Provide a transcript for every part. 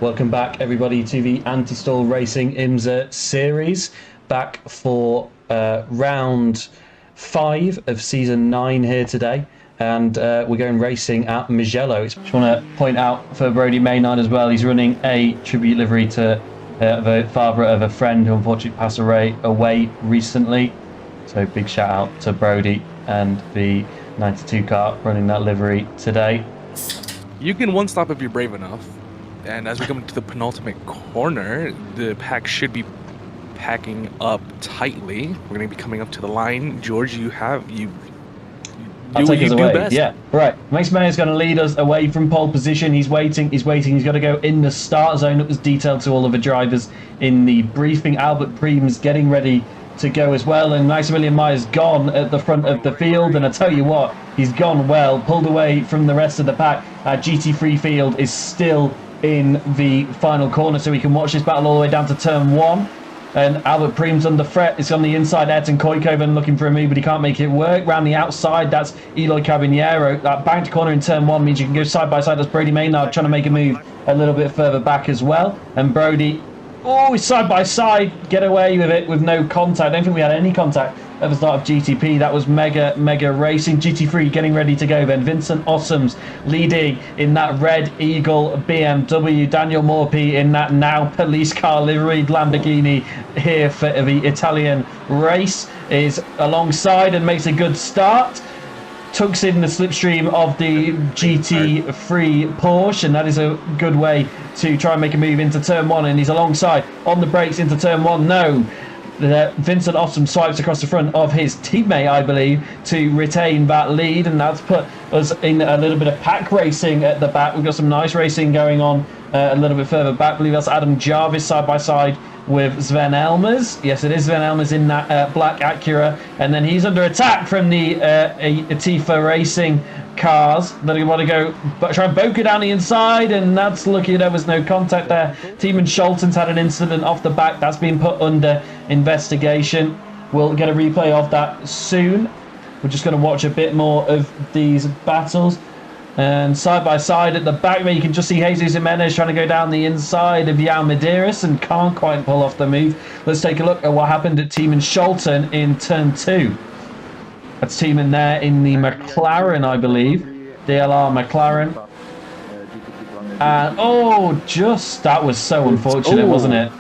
Welcome back, everybody, to the Anti-Stall Racing IMSA series. Back for round 5 of season 9 here today. And we're going racing at Mugello. Just want to point out for Brodie Maynard as well, he's running a tribute livery to the father of a friend who unfortunately passed away recently. So big shout out to Brodie and the 92 car running that livery today. You can one stop if you're brave enough. And as we come to the penultimate corner, the pack should be packing up tightly. We're going to be coming up to the line. George, I'll take us away. Best. Yeah, right. Max Mayer's going to lead us away from pole position. He's waiting. He's got to go in the start zone. It was detailed to all of the drivers in the briefing. Albert Preem's getting ready to go as well, and Maximilian Meyer's gone at the front of the field, and I tell you what, he's gone well, pulled away from the rest of the pack. GT3 field is still in the final corner, so we can watch this battle all the way down to turn 1. And Albert Preem's under threat. It's on the inside. Ayrton Koikoven looking for a move, but he can't make it work. Round the outside, that's Eloy Caballero. That banked corner in turn 1 means you can go side by side. That's Brodie Maynard trying to make a move a little bit further back as well. And Brodie, he's side by side, get away with it with no contact. I don't think we had any contact at the start of GTP. That was mega racing. GT3 getting ready to go then. Vincent Ossoms leading in that Red Eagle BMW. Daniel Morpi in that now police car liveried Lamborghini here for the Italian race is alongside and makes a good start. Tucks in the slipstream of the GT3 Porsche, and that is a good way to try and make a move into turn 1, and he's alongside on the brakes into turn 1. No, Vincent Ossom swipes across the front of his teammate, I believe, to retain that lead, and that's put us in a little bit of pack racing at the back. We've got some nice racing going on a little bit further back. I believe that's Adam Jarvis side by side with Sven Elmers. Yes, it is Sven Elmers in that black Acura, and then he's under attack from the Tifa Racing cars that want to go try and boke it down the inside, and that's lucky there was no contact there. Tiemann Scholten's had an incident off the back that's been put under investigation. We'll get a replay of that soon. We're just going to watch a bit more of these battles. And side by side at the back there, you can just see Jesus Jimenez trying to go down the inside of Jan Medeiros and can't quite pull off the move. Let's take a look at what happened at Tiemann Scholten in turn 2. That's Tiemann there in the McLaren, I believe. DLR McLaren. And that was so unfortunate, wasn't it?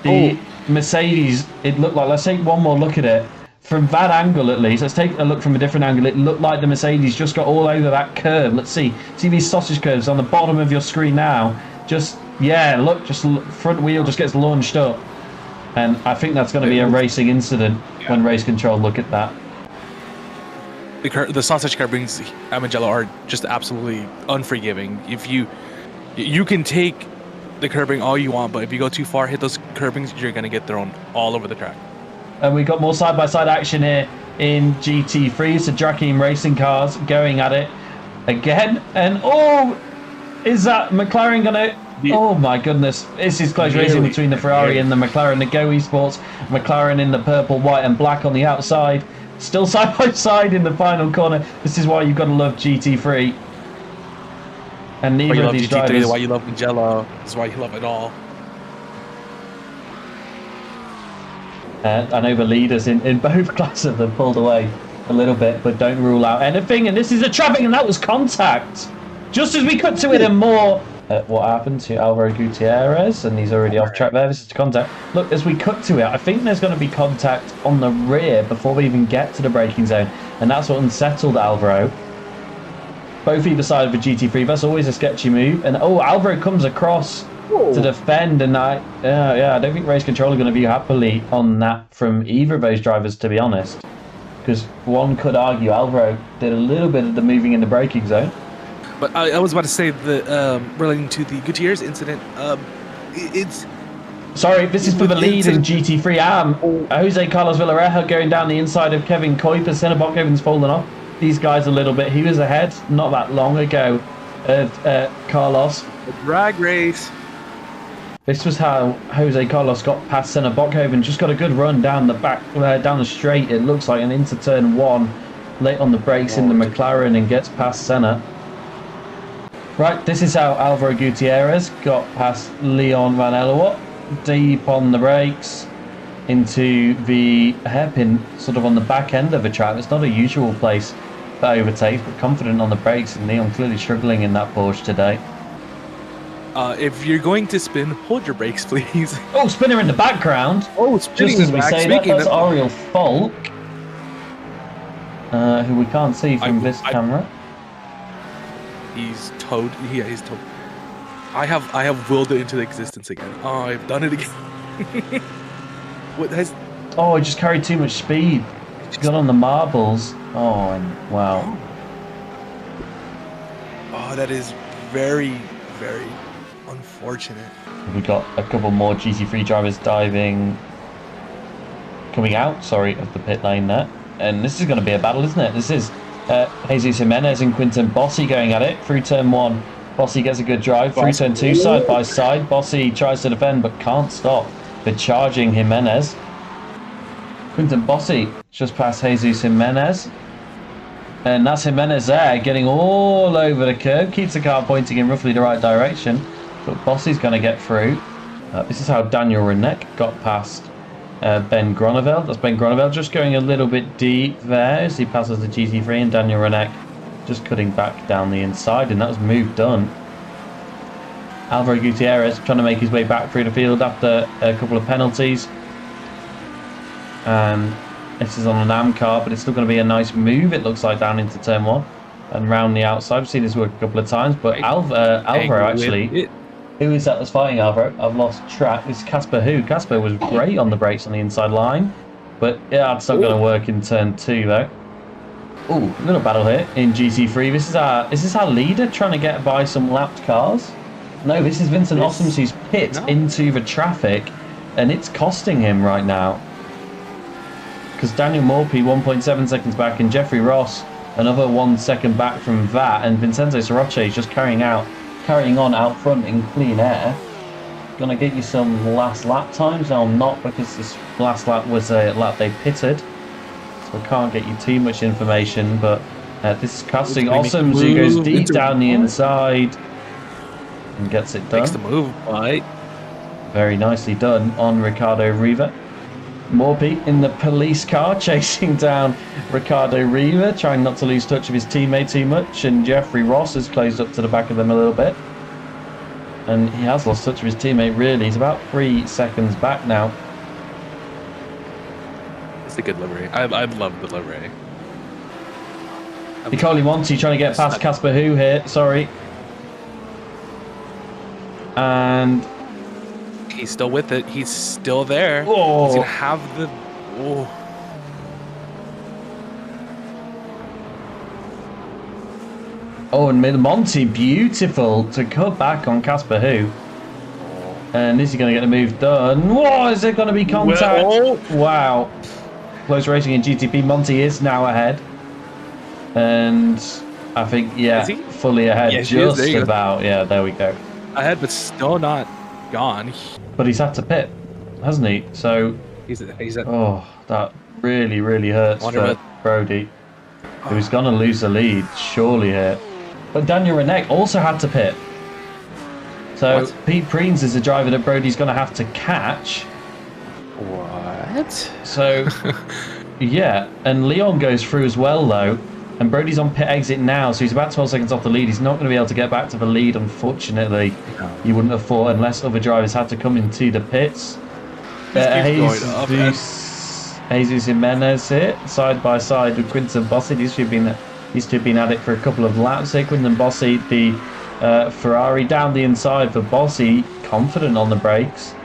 The Mercedes, it looked like, let's take one more look at it. From that angle, at least, let's take a look from a different angle. It looked like the Mercedes just got all over that curve. Let's see these sausage curves on the bottom of your screen now. Just front wheel just gets launched up. And I think that's going to be a racing incident when race control look at that. The sausage car brings Mugello are just absolutely unforgiving. If you can take the curbing all you want, but if you go too far, hit those curbings, you're going to get thrown all over the track. And we've got more side-by-side action here in GT3. So Drakeem Racing cars going at it again. And is that McLaren going to... Oh my goodness. This is close racing between the Ferrari and the McLaren. The Go Esports McLaren in the purple, white and black on the outside. Still side-by-side in the final corner. This is why you've got to love GT3. And neither of these drivers... Why you love Mugello. This is why you love it all. I know the leaders in both classes have pulled away a little bit, but don't rule out anything. And this is a traffic, and that was contact. Just as we cut to it and more. What happened to Alvaro Gutierrez? And he's already off track there. This is contact. Look, as we cut to it, I think there's going to be contact on the rear before we even get to the braking zone. And that's what unsettled Alvaro. Both either side of the GT3. That's always a sketchy move. And Alvaro comes across to defend, and I don't think race control are going to view happily on that from either of those drivers, to be honest, because one could argue Alvaro did a little bit of the moving in the braking zone. But I was about to say that relating to the Gutierrez incident, it's sorry, this is for the lead in GT3. Jose Carlos Villarreal going down the inside of Kevin Kuiper. Senna Botkoven's fallen off these guys a little bit. He was ahead not that long ago of Carlos. A drag race. This was how Jose Carlos got past Senna Botkoven. Just got a good run down the back, down the straight, it looks like, and into turn 1. Late on the brakes in the McLaren and gets past Senna. Right, this is how Alvaro Gutierrez got past Leon Van Elewot, deep on the brakes into the hairpin, sort of on the back end of the track. It's not a usual place for overtakes, but confident on the brakes, and Leon clearly struggling in that Porsche today. If you're going to spin, hold your brakes, please. Oh, spinner in the background. Oh, just as we say that, that's Ariel Falk, who we can't see from this camera. He's towed. Yeah, he's towed. I have willed it into existence again. Oh, I've done it again. What has? Oh, I just carried too much speed. Just got on the marbles. Oh, and wow. Oh, that is very, very unfortunate. We got a couple more GT3 drivers coming out, sorry, of the pit lane there. And this is going to be a battle, isn't it? This is Jesus Jimenez and Quinton Bossi going at it through turn 1. Bossi gets a good drive through turn 2, side by side. Bossi tries to defend but can't stop the charging Jimenez. Quinton Bossi just past Jesus Jimenez. And that's Jimenez there, getting all over the curb. Keeps the car pointing in roughly the right direction. But Bossi's going to get through. This is how Daniel Renek got past Ben Groeneveld. That's Ben Groeneveld just going a little bit deep there as he passes the GT3, and Daniel Renek just cutting back down the inside, and that was move done. Alvaro Gutierrez trying to make his way back through the field after a couple of penalties. And this is on an AM car, but it's still going to be a nice move, it looks like, down into turn 1 and round the outside. I've seen this work a couple of times, but Alvaro actually... Who is that that's fighting Alvaro? I've lost track. It's Casper who? Casper was great on the brakes on the inside line, but yeah, it's not going to work in turn 2 though. Ooh, a little battle here in GT3. Is this our leader trying to get by some lapped cars? No, this is Vincent Ossoms who's pit into the traffic, and it's costing him right now. Because Daniel Morphy 1.7 seconds back, and Jeffrey Ross another 1 second back from that, and Vincenzo Soroche is just carrying on out front in clean air. Gonna get you some last lap times. Now I'm not, because this last lap was a lap they pitted, so I can't get you too much information, but this is costing Ossoms, who goes deep down the inside and gets it done. Makes the move, right? Very nicely done on Ricardo Riva. Morphy in the police car chasing down Ricardo Riva, trying not to lose touch of his teammate too much, and Jeffrey Ross has closed up to the back of them a little bit. And he has lost touch of his teammate, really. He's about 3 seconds back now. It's a good livery. I love the livery. Nicole Monti trying to get past Casper Hu here, sorry. And... he's still with it. He's still there. Oh. He's going to have the... Oh. Oh, and Monty, beautiful to cut back on Casper Hu. And is he going to get the move done? Whoa, is there going to be contact? Well, wow. Close racing in GTP. Monty is now ahead. And I think, yeah, fully ahead. Yes, just about. Yeah, there we go. Ahead, but still not gone. But he's had to pit, hasn't he? So, he's oh, that really, really hurts for Brody, who's going to lose the lead, surely here. But Daniel Renek also had to pit. So Pete Preens is a driver that Brody's going to have to catch. What? So, yeah. And Leon goes through as well, though. And Brody's on pit exit now, so he's about 12 seconds off the lead. He's not going to be able to get back to the lead, unfortunately. No. You wouldn't have thought, unless other drivers had to come into the pits. Jesus Jimenez here, side by side with Quinton Bossi. These two have been at it for a couple of laps here. Quinton Bossi, the Ferrari down the inside for Bossi, confident on the brakes,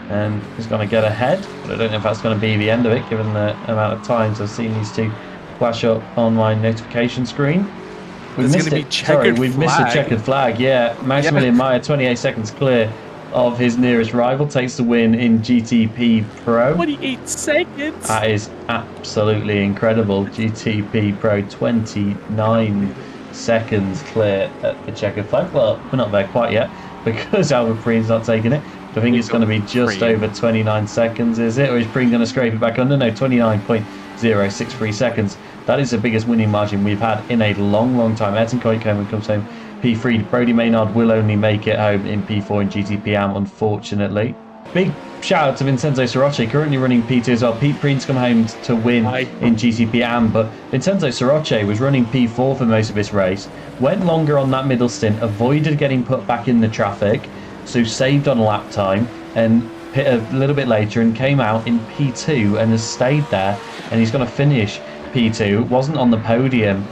and he's going to get ahead. But I don't know if that's going to be the end of it, given the amount of times I've seen these two flash up on my notification screen. We've missed a checkered flag. Yeah, Maximilian Meyer, 28 seconds clear of his nearest rival, takes the win in GTP Pro. 28 seconds. That is absolutely incredible. GTP Pro, 29 seconds clear at the checkered flag. Well, we're not there quite yet because Albert Preen's not taking it. I think it's going to be just over 29 seconds, is it? Or is Preen going to scrape it back under? No, 29.063 seconds. That is the biggest winning margin we've had in a long, long time. Ayrton Kooijkamer comes home P3. Brody Maynard will only make it home in P4 in GTPM, unfortunately. Big shout out to Vincenzo Soroche, currently running P2 as well. Pete Preen's come home to win in GTPM, but Vincenzo Soroche was running P4 for most of this race, went longer on that middle stint, avoided getting put back in the traffic, so saved on lap time, and pit a little bit later and came out in P2 and has stayed there, and he's going to finish P2. Wasn't on the podium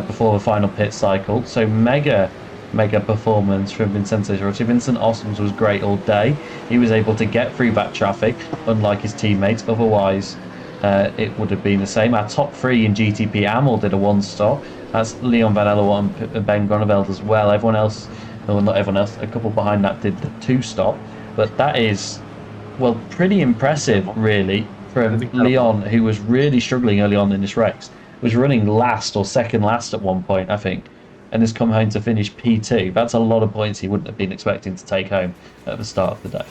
before the final pit cycle, so mega performance from Vincenzo Soroche. Vincent Osmonds was great all day. He was able to get through that traffic, unlike his teammates. Otherwise, it would have been the same. Our top 3 in GTP Amel did a 1-stop. That's Leon Van Ellerwatt and Ben Groneveld as well. Everyone else, well, not everyone else, a couple behind that did the 2-stop. But that is, well, pretty impressive, really, from Leon, who was really struggling early on in this race. Was running last or second last at one point, I think, and has come home to finish P2. That's a lot of points he wouldn't have been expecting to take home at the start of the day.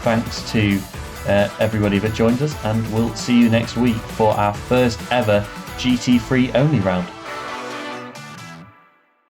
Thanks to everybody that joined us, and we'll see you next week for our first ever GT3 only round.